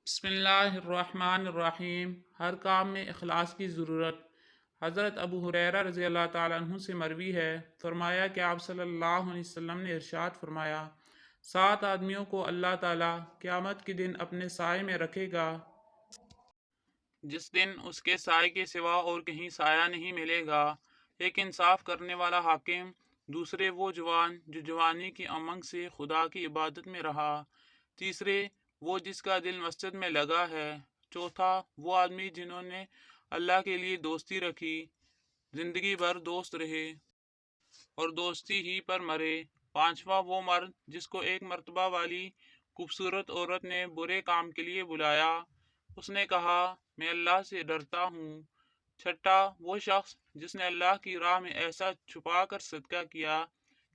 بسم اللہ الرحمن الرحیم۔ ہر کام میں اخلاص کی ضرورت۔ حضرت ابو ہریرہ رضی اللہ تعالیٰ عنہ سے مروی ہے، فرمایا کہ آپ صلی اللہ علیہ وسلم نے ارشاد فرمایا، 7 آدمیوں کو اللہ تعالیٰ قیامت کے دن اپنے سائے میں رکھے گا، جس دن اس کے سائے کے سوا اور کہیں سایہ نہیں ملے گا۔ ایک انصاف کرنے والا حاکم، دوسرے وہ جوان جو جوانی کی امنگ سے خدا کی عبادت میں رہا، تیسرے وہ جس کا دل مسجد میں لگا ہے، چوتھا وہ آدمی جنہوں نے اللہ کے لیے دوستی رکھی، زندگی بھر دوست رہے اور دوستی ہی پر مرے، پانچواں وہ مرد جس کو ایک مرتبہ والی خوبصورت عورت نے برے کام کے لیے بلایا، اس نے کہا میں اللہ سے ڈرتا ہوں، چھٹا وہ شخص جس نے اللہ کی راہ میں ایسا چھپا کر صدقہ کیا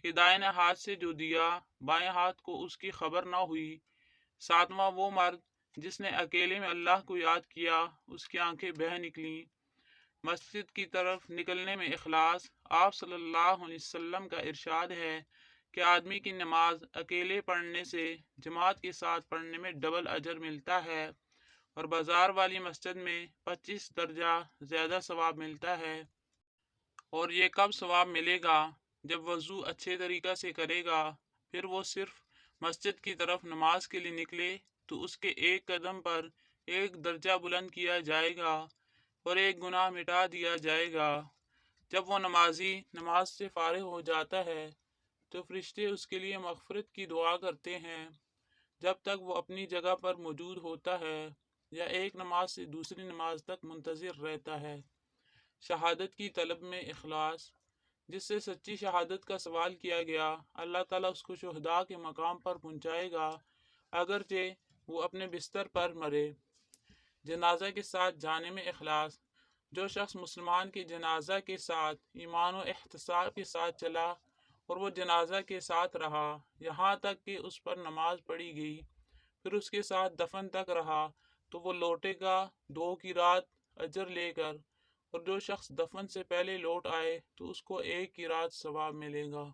کہ دائیں ہاتھ سے جو دیا بائیں ہاتھ کو اس کی خبر نہ ہوئی، ساتواں وہ مرد جس نے اکیلے میں اللہ کو یاد کیا، اس کی آنکھیں بہہ نکلیں۔ مسجد کی طرف نکلنے میں اخلاص۔ آپ صلی اللہ علیہ وسلم کا ارشاد ہے کہ آدمی کی نماز اکیلے پڑھنے سے جماعت کے ساتھ پڑھنے میں ڈبل اجر ملتا ہے، اور بازار والی مسجد میں 25 درجہ زیادہ ثواب ملتا ہے۔ اور یہ کب ثواب ملے گا؟ جب وضو اچھے طریقہ سے کرے گا، پھر وہ صرف مسجد کی طرف نماز کے لیے نکلے تو اس کے ایک قدم پر ایک درجہ بلند کیا جائے گا اور ایک گناہ مٹا دیا جائے گا۔ جب وہ نمازی نماز سے فارغ ہو جاتا ہے تو فرشتے اس کے لیے مغفرت کی دعا کرتے ہیں جب تک وہ اپنی جگہ پر موجود ہوتا ہے یا ایک نماز سے دوسری نماز تک منتظر رہتا ہے۔ شہادت کی طلب میں اخلاص۔ جس سے سچی شہادت کا سوال کیا گیا، اللہ تعالیٰ اس کو شہداء کے مقام پر پہنچائے گا، اگرچہ وہ اپنے بستر پر مرے۔ جنازہ کے ساتھ جانے میں اخلاص۔ جو شخص مسلمان کے جنازہ کے ساتھ ایمان و احتساب کے ساتھ چلا اور وہ جنازہ کے ساتھ رہا یہاں تک کہ اس پر نماز پڑھی گئی، پھر اس کے ساتھ دفن تک رہا، تو وہ لوٹے گا 2 کی رات اجر لے کر، اور جو شخص دفن سے پہلے لوٹ آئے تو اس کو 1 کی رات ثواب ملے گا۔